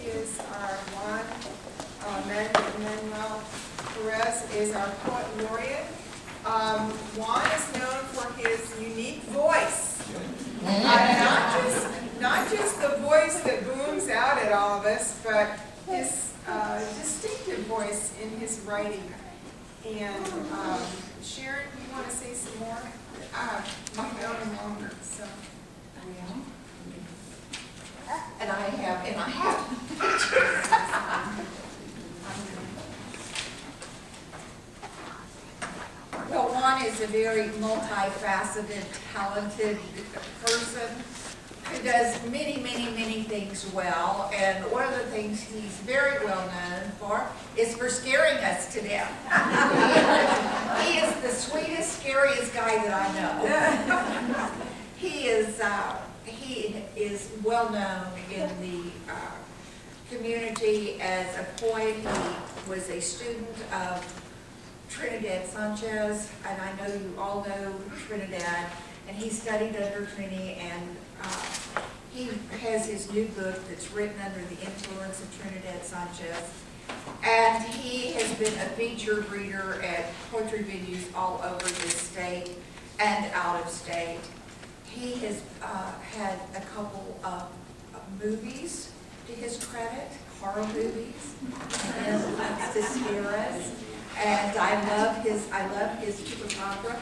Is our Juan Manuel Perez is our poet laureate. Juan is known for his unique voice. Not just the voice that booms out at all of us, but his distinctive voice in his writing. And Sharon, you want to say some more? You've known him longer, so. And I have. Well, Juan is a very multifaceted, talented person who does many, many, many things well. And one of the things he's very well known for is for scaring us to death. He is the sweetest, scariest guy that I know. He is well known in the community as a poet. He was a student of Trinidad Sanchez, and I know you all know Trinidad, and he studied under Trini, and he has his new book that's written under the influence of Trinidad Sanchez, and he has been a featured reader at poetry venues all over this state and out of state. He has had a couple of movies to his credit, horror movies, and likes to scare us. And I love his chupacabra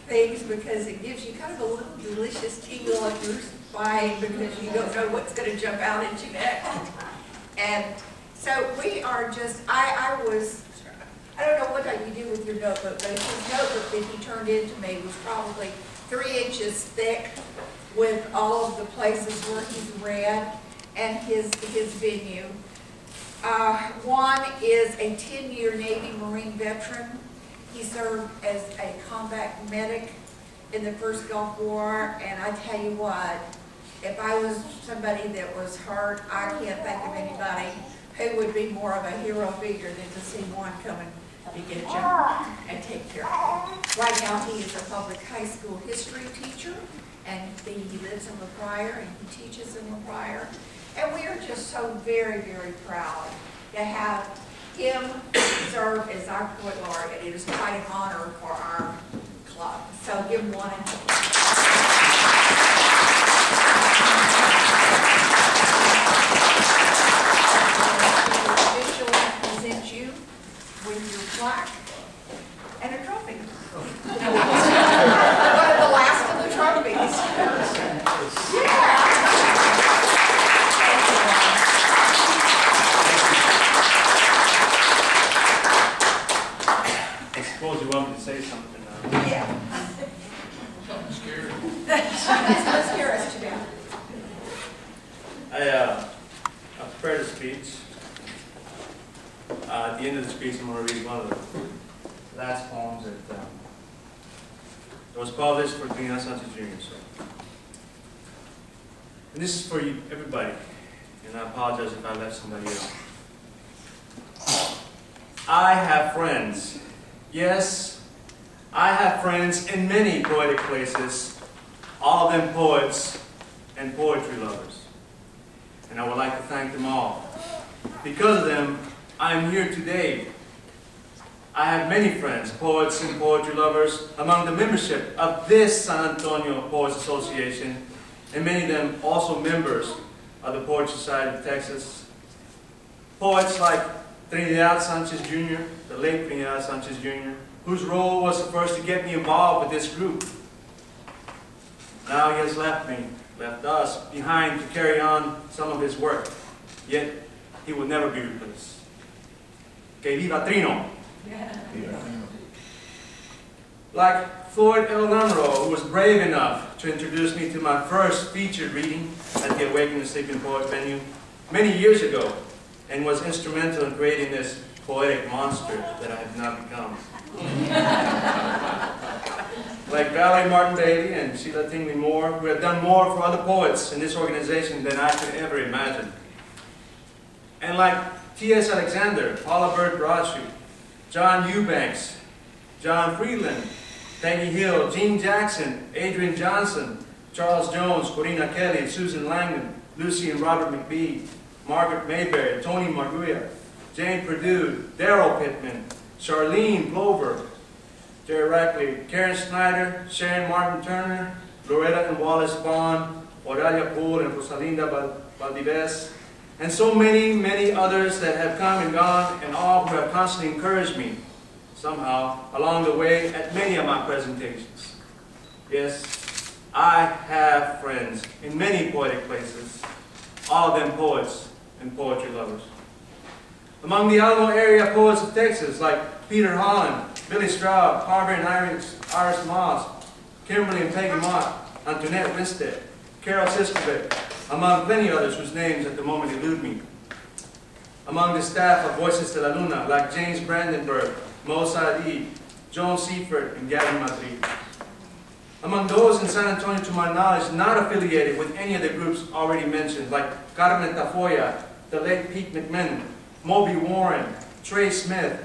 things because it gives you kind of a little delicious tingle up your spine because you don't know what's going to jump out at you next. And so we are just, I don't know what you do with your notebook, but his notebook that he turned into me was probably 3 inches thick with all of the places where he's read and his venue. Juan is a 10-year Navy Marine veteran. He served as a combat medic in the first Gulf War, and I tell you what, if I was somebody that was hurt, I can't think of anybody who would be more of a hero figure than to see Juan come and get a job and take care of him. Right now he is a public high school history teacher, and he lives in Pryor and he teaches in Pryor. And we are just so very, very proud to have him serve as our poet laureate. It is quite an honor for our club. So give him one. Officially present you with your plaque and a trophy. One of the last of the trophies. Yeah. You want me to say something now? Yeah. I'm scared. Let's scare us to death. I prepared a speech. At the end of the speech, I'm going to read one of the last poems that was published for Trinidad Sanchez Jr. So. And this is for you, everybody. And I apologize if I left somebody else. I have friends. Yes, I have friends in many poetic places, all of them poets and poetry lovers. And I would like to thank them all. Because of them, I am here today. I have many friends, poets and poetry lovers, among the membership of this San Antonio Poets Association, and many of them also members of the Poetry Society of Texas. Poets like Trinidad Sanchez Jr., the late Trinidad Sanchez Jr., whose role was the first to get me involved with this group. Now he has left us behind to carry on some of his work, yet he will never be replaced. Que viva Trino! Yeah. Like Floyd L. Lamoureux, who was brave enough to introduce me to my first featured reading at the Awakening the Sleeping Poet venue many years ago, and was instrumental in creating this poetic monster that I have now become. Like Valerie Martin Bailey and Sheila Tingley Moore, who have done more for other poets in this organization than I could ever imagine. And like T.S. Alexander, Paula Bird Broadshoot, John Eubanks, John Freeland, Peggy Hill, Gene Jackson, Adrian Johnson, Charles Jones, Corina Kelly, Susan Langdon, Lucy and Robert McBee, Margaret Mayberry, Tony Marguia, Jane Perdue, Darrell Pittman, Charlene Plover, Jerry Rackley, Karen Snyder, Sharon Martin Turner, Loretta and Wallace Bond, Oralia Poole and Rosalinda Valdivez, and so many, many others that have come and gone, and all who have constantly encouraged me somehow along the way at many of my presentations. Yes, I have friends in many poetic places, all of them poets and poetry lovers. Among the Alamo area poets of Texas, like Peter Holland, Billy Straub, Harvey and Iris Moss, Kimberly and Peggy Mott, Antoinette Winstead, Carol Siskovic, among plenty others whose names at the moment elude me. Among the staff of Voices de la Luna, like James Brandenburg, Mo Saadi, Joan Seifert, and Gavin Madrid. Among those in San Antonio, to my knowledge, not affiliated with any of the groups already mentioned, like Carmen Tafoya, the late Pete McMahon, Moby Warren, Trey Smith,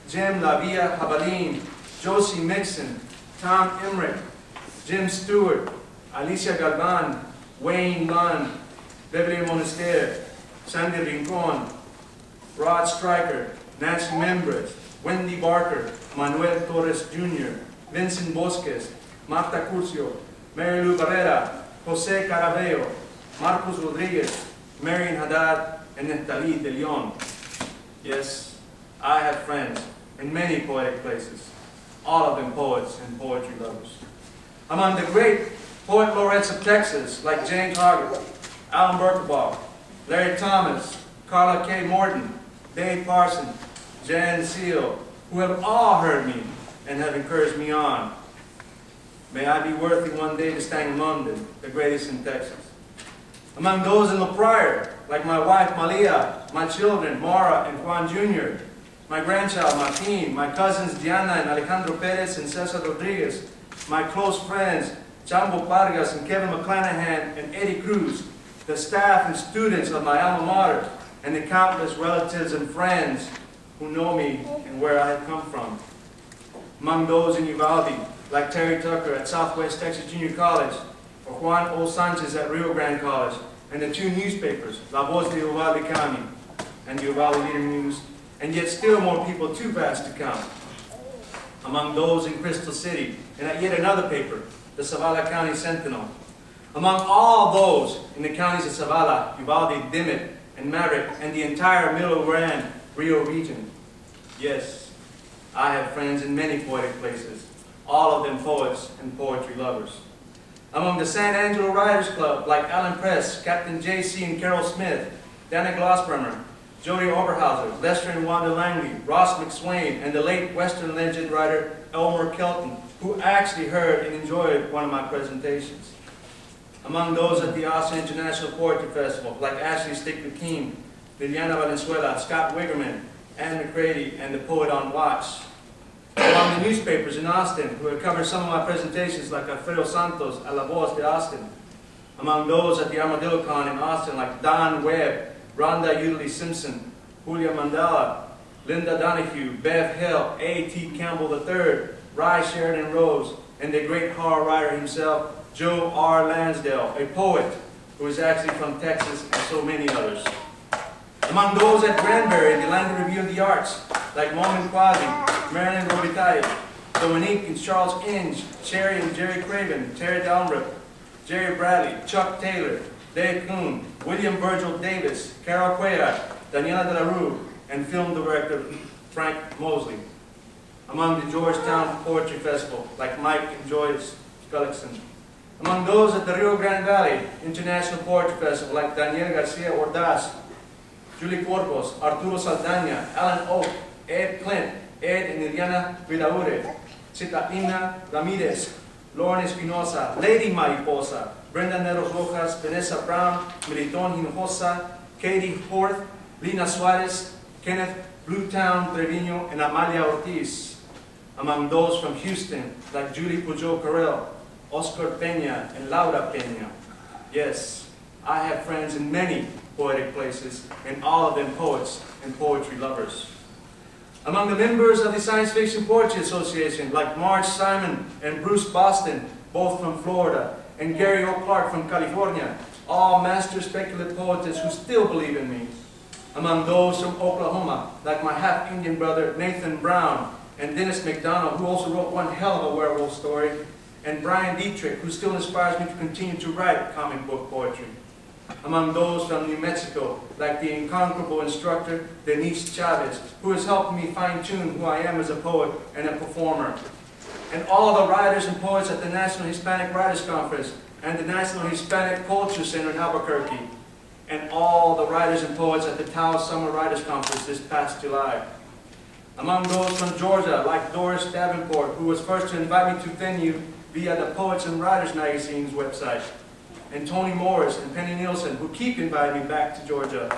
Jim Lavia Jabalin, Josie Mixon, Tom Emmerich, Jim Stewart, Alicia Galvan, Wayne Lund, Beverly Monaster, Sandy Rincon, Rod Stryker, Nancy Membres, Wendy Barker, Manuel Torres Jr., Vincent Bosques, Marta Curcio, Mary Lou Barrera, Jose Carabello, Marcos Rodriguez, Marian Haddad, and Neftali de Leon. Yes, I have friends in many poetic places, all of them poets and poetry lovers. Among the great poet laureates of Texas, like James Hoggett, Alan Berkebaugh, Larry Thomas, Carla K. Morton, Dave Parson, Jan Seal, who have all heard me and have encouraged me on. May I be worthy one day to stand among them, the greatest in Texas. Among those in Pryor, like my wife Malia, my children Mara and Juan Jr., my grandchild Martin, my cousins Diana and Alejandro Perez and Cesar Rodriguez, my close friends Jambo Vargas and Kevin McClanahan and Eddie Cruz, the staff and students of my alma mater, and the countless relatives and friends who know me and where I have come from. Among those in Uvalde, like Terry Tucker at Southwest Texas Junior College, or Juan O. Sanchez at Rio Grande College, and the two newspapers, La Voz de Uvalde County and the Uvalde Leader News, and yet still more people too vast to count. Among those in Crystal City, and at yet another paper, the Zavala County Sentinel. Among all those in the counties of Zavala, Uvalde, Dimmitt, and Maverick, and the entire Middle Grand Rio region. Yes, I have friends in many poetic places, all of them poets and poetry lovers. Among the San Angelo Writers Club, like Alan Press, Captain J.C. and Carol Smith, Dana Glossbremer, Jody Oberhauser, Lester and Wanda Langley, Ross McSwain, and the late Western legend writer Elmer Kelton, who actually heard and enjoyed one of my presentations. Among those at the Austin International Poetry Festival, like Ashley Stick-McKean, Liliana Valenzuela, Scott Wigerman, Anne McCready, and the Poet on Watch. Among the newspapers in Austin, who have covered some of my presentations, like Alfredo Santos at La Voz de Austin. Among those at the Armadillo Con in Austin, like Don Webb, Rhonda Udley Simpson, Julia Mandela, Linda Donahue, Bev Hill, A.T. Campbell III, Rye Sheridan Rose, and the great horror writer himself, Joe R. Lansdale, a poet who is actually from Texas, and so many others. Among those at Granbury, the Land Review of the Arts, like Momin Quasi, Marilyn Robitaille, Dominique and Charles Inge, Sherry and Jerry Craven, Terry Dalmbrooke, Jerry Bradley, Chuck Taylor, Dave Kuhn, William Virgil Davis, Carol Cuellar, Daniela de la Rue, and film director Frank Mosley. Among the Georgetown Poetry Festival, like Mike and Joyce Gullickson. Among those at the Rio Grande Valley International Poetry Festival, like Daniel Garcia Ordaz, Julie Corpus, Arturo Saldana, Alan Oak, Ed Clint, Ed and Iliana Vidaure, Citalina Ramirez, Lauren Espinosa, Lady Mariposa, Brenda Neros Rojas, Vanessa Brown, Militon Hinojosa, Katie Horth, Lina Suarez, Kenneth Bluetown Trevino, and Amalia Ortiz. Among those from Houston, like Julie Pujol Carrell, Oscar Peña, and Laura Peña. Yes, I have friends in many poetic places, and all of them poets and poetry lovers. Among the members of the Science Fiction Poetry Association, like Marge Simon and Bruce Boston, both from Florida, and Gary O. Clark from California, all master speculative poets who still believe in me. Among those from Oklahoma, like my half-Indian brother Nathan Brown, and Dennis McDonald, who also wrote one hell of a werewolf story, and Brian Dietrich, who still inspires me to continue to write comic book poetry. Among those from New Mexico, like the incomparable instructor Denise Chavez, who has helped me fine-tune who I am as a poet and a performer. And all the writers and poets at the National Hispanic Writers Conference and the National Hispanic Culture Center in Albuquerque. And all the writers and poets at the Taos Summer Writers Conference this past July. Among those from Georgia, like Doris Davenport, who was first to invite me to venue via the Poets and Writers Magazine's website. And Toni Morris and Penny Nielsen, who keep inviting me back to Georgia.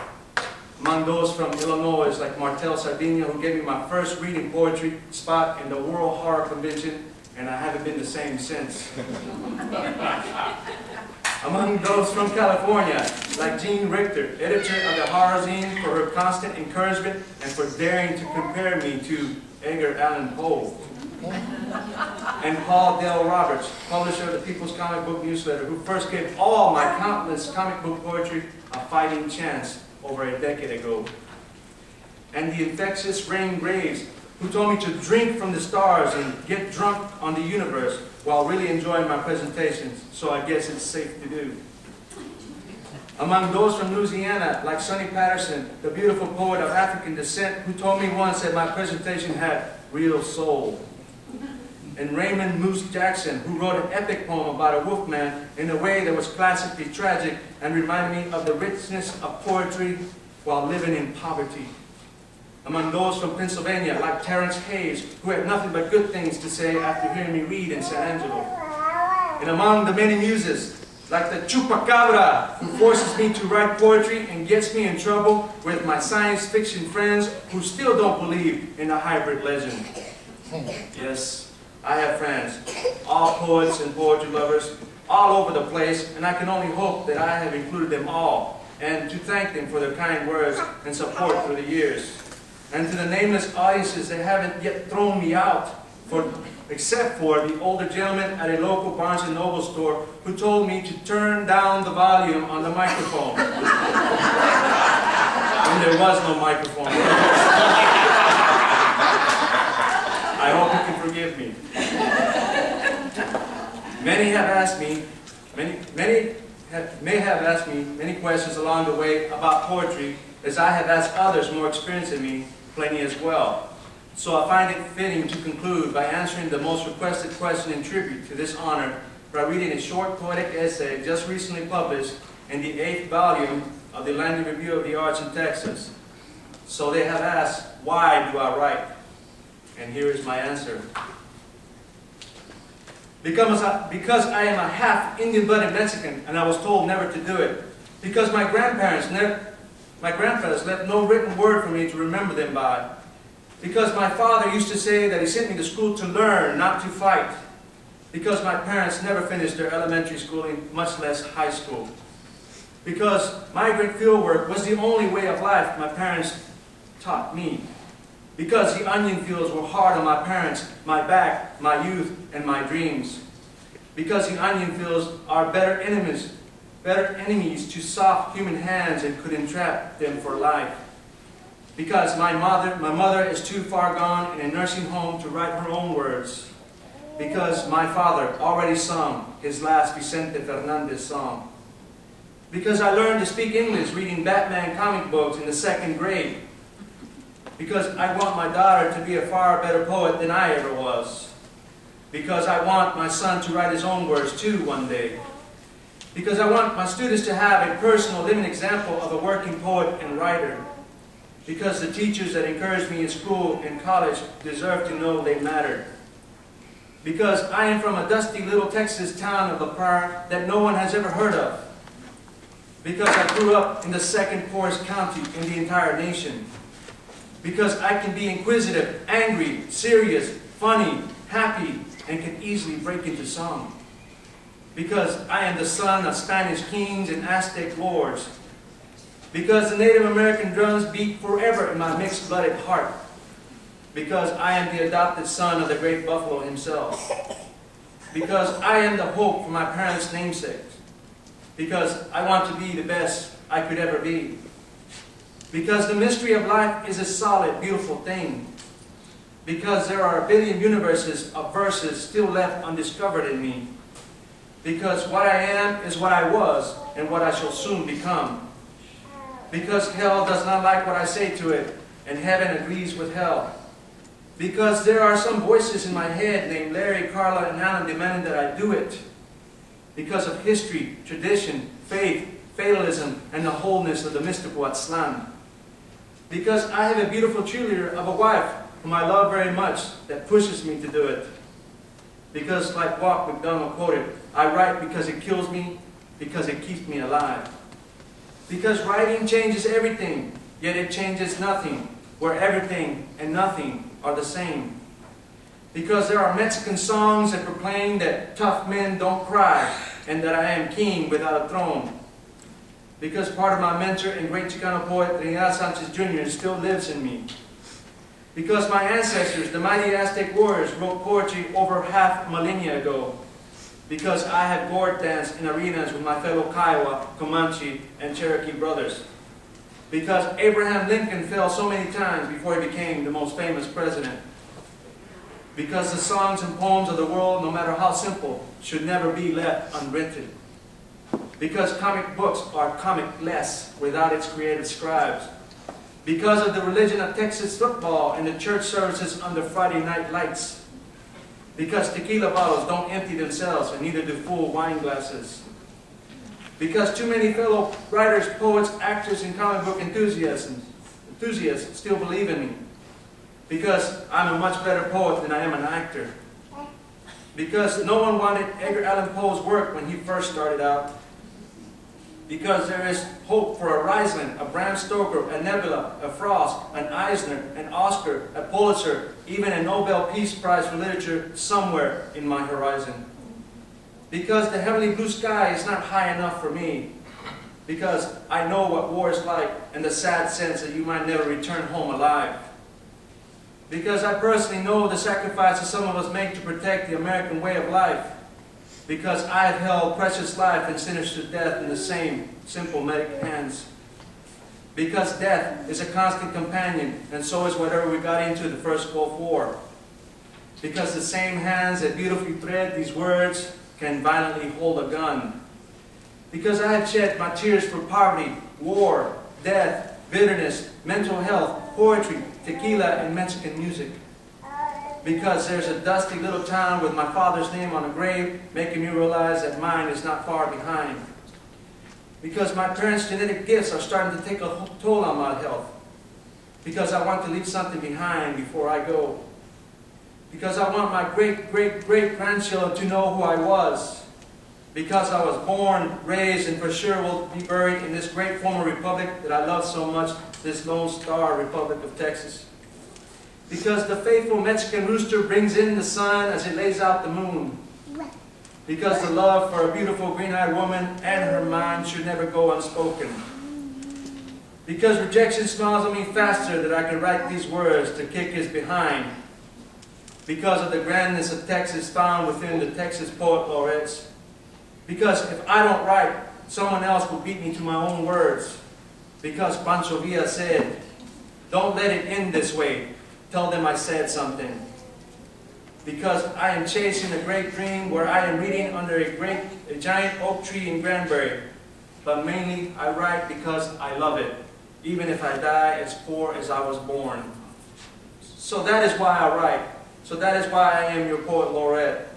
Among those from Illinois, like Martel Sardinia, who gave me my first reading poetry spot in the World Horror Convention, and I haven't been the same since. Among those from California, like Jean Richter, editor of the Horror Zine, for her constant encouragement and for daring to compare me to Edgar Allan Poe. And Paul Dale Roberts, publisher of the People's Comic Book Newsletter, who first gave all my countless comic book poetry a fighting chance over a decade ago. And the infectious Rain Graves, who told me to drink from the stars and get drunk on the universe while really enjoying my presentations, so I guess it's safe to do. Among those from Louisiana, like Sonny Patterson, the beautiful poet of African descent, who told me once that my presentation had real soul. And Raymond Moose Jackson, who wrote an epic poem about a wolfman in a way that was classically tragic and reminded me of the richness of poetry while living in poverty. Among those from Pennsylvania, like Terrence Hayes, who had nothing but good things to say after hearing me read in San Angelo. And among the many muses, like the Chupacabra, who forces me to write poetry and gets me in trouble with my science fiction friends who still don't believe in a hybrid legend. Yes, I have friends, all poets and poetry lovers, all over the place, and I can only hope that I have included them all, and to thank them for their kind words and support through the years. And to the nameless audiences that haven't yet thrown me out, except for the older gentleman at a local Barnes & Noble store who told me to turn down the volume on the microphone. When there was no microphone. I hope you can forgive me. Many have asked me, may have asked me many questions along the way about poetry, as I have asked others more experienced than me plenty as well. So I find it fitting to conclude by answering the most requested question in tribute to this honor by reading a short poetic essay just recently published in the 8th volume of the Landing Review of the Arts in Texas. So they have asked, why do I write? And here is my answer. Because I am a half Indian-blooded Mexican and I was told never to do it. Because my grandparents left no written word for me to remember them by. Because my father used to say that he sent me to school to learn, not to fight. Because my parents never finished their elementary schooling, much less high school. Because migrant fieldwork was the only way of life my parents taught me. Because the onion fields were hard on my parents, my back, my youth, and my dreams. Because the onion fields are better enemies to soft human hands and could entrap them for life. Because my mother is too far gone in a nursing home to write her own words. Because my father already sung his last Vicente Fernandez song. Because I learned to speak English reading Batman comic books in the 2nd grade. Because I want my daughter to be a far better poet than I ever was. Because I want my son to write his own words too one day. Because I want my students to have a personal living example of a working poet and writer. Because the teachers that encouraged me in school and college deserve to know they mattered. Because I am from a dusty little Texas town of Pryor that no one has ever heard of. Because I grew up in the 2nd poorest county in the entire nation. Because I can be inquisitive, angry, serious, funny, happy, and can easily break into song. Because I am the son of Spanish kings and Aztec lords. Because the Native American drums beat forever in my mixed-blooded heart. Because I am the adopted son of the great buffalo himself. Because I am the hope for my parents' namesakes. Because I want to be the best I could ever be. Because the mystery of life is a solid, beautiful thing. Because there are a billion universes of verses still left undiscovered in me. Because what I am is what I was and what I shall soon become. Because hell does not like what I say to it, and heaven agrees with hell. Because there are some voices in my head named Larry, Carla, and Alan demanding that I do it. Because of history, tradition, faith, fatalism, and the wholeness of the mystical Aztlán. Because I have a beautiful cheerleader of a wife whom I love very much that pushes me to do it. Because like Walk McDonald quoted, I write because it kills me, because it keeps me alive. Because writing changes everything, yet it changes nothing, where everything and nothing are the same. Because there are Mexican songs that proclaim that tough men don't cry, and that I am king without a throne. Because part of my mentor and great Chicano poet, Trinidad Sanchez Jr. still lives in me. Because my ancestors, the mighty Aztec warriors, wrote poetry over half a millennia ago. Because I have gourd danced in arenas with my fellow Kiowa, Comanche, and Cherokee brothers. Because Abraham Lincoln fell so many times before he became the most famous president. Because the songs and poems of the world, no matter how simple, should never be left unwritten. Because comic books are comic-less without its creative scribes. Because of the religion of Texas football and the church services under Friday night lights. Because tequila bottles don't empty themselves and neither do full wine glasses. Because too many fellow writers, poets, actors, and comic book enthusiasts still believe in me. Because I'm a much better poet than I am an actor. Because no one wanted Edgar Allan Poe's work when he first started out. Because there is hope for a Riesling, a Bram Stoker, a Nebula, a Frost, an Eisner, an Oscar, a Pulitzer, even a Nobel Peace Prize for Literature somewhere in my horizon. Because the heavenly blue sky is not high enough for me. Because I know what war is like and the sad sense that you might never return home alive. Because I personally know the sacrifices some of us make to protect the American way of life. Because I have held precious life and sinners to death in the same simple medic hands. Because death is a constant companion, and so is whatever we got into the First Gulf War. Because the same hands that beautifully thread these words can violently hold a gun. Because I have shed my tears for poverty, war, death, bitterness, mental health, poetry, tequila, and Mexican music. Because there's a dusty little town with my father's name on a grave, making me realize that mine is not far behind. Because my parents' genetic gifts are starting to take a toll on my health. Because I want to leave something behind before I go. Because I want my great-great-great-grandchildren to know who I was. Because I was born, raised, and for sure will be buried in this great former republic that I love so much, this Lone Star Republic of Texas. Because the faithful Mexican rooster brings in the sun as it lays out the moon. Because the love for a beautiful green-eyed woman and her mind should never go unspoken. Because rejection smiles on me faster than I can write these words to kick his behind. Because of the grandness of Texas found within the Texas poet laureates. Because if I don't write, someone else will beat me to my own words. Because Pancho Villa said, "Don't let it end this way. Tell them I said something." Because I am chasing a great dream where I am reading under a giant oak tree in Granbury. But mainly I write because I love it, even if I die as poor as I was born. So that is why I write. So that is why I am your poet laureate.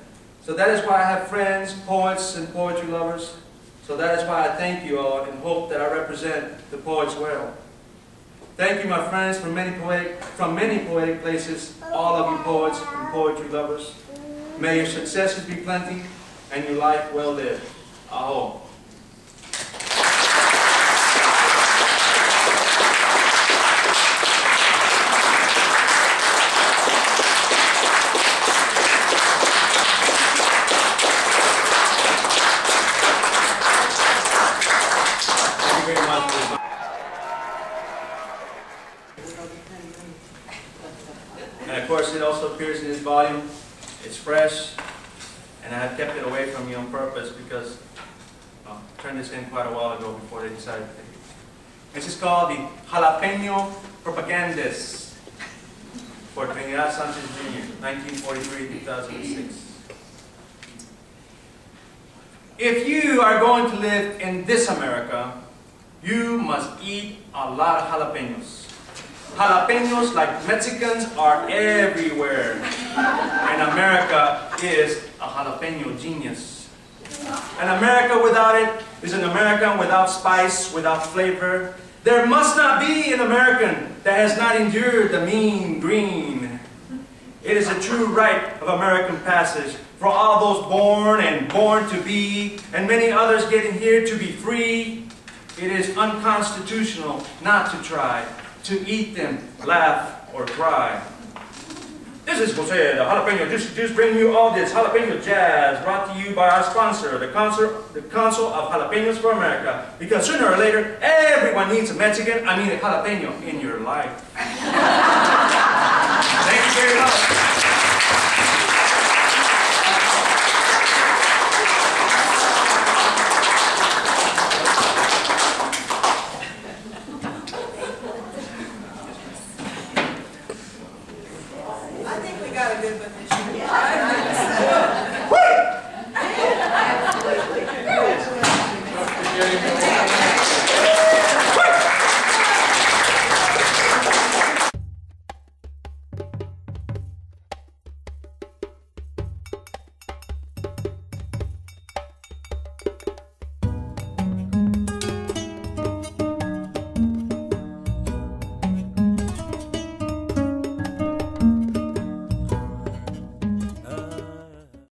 So that is why I have friends, poets, and poetry lovers. So that is why I thank you all and hope that I represent the poets well. Thank you, my friends, from many poetic places, all of you poets and poetry lovers. May your successes be plenty and your life well lived. Aho. Thank you very much. And of course, it also appears in this volume. It's fresh, and I have kept it away from you on purpose because I turned this in quite a while ago before they decided to take it. This is called the Jalapeno Propagandist for Trinidad Sanchez Jr., 1943-2006. If you are going to live in this America, you must eat a lot of jalapenos. Jalapenos, like Mexicans, are everywhere. And America is a jalapeno genius. An America without it is an American without spice, without flavor. There must not be an American that has not endured the mean green. It is a true rite of American passage for all those born and born to be, and many others getting here to be free. It is unconstitutional not to try to eat them, laugh, or cry. This is Jose, the Jalapeno Juice, bringing you all this jalapeno jazz, brought to you by our sponsor, the Council of Jalapenos for America. Because sooner or later, everyone needs a Mexican, a jalapeno in your life. Thank you very much.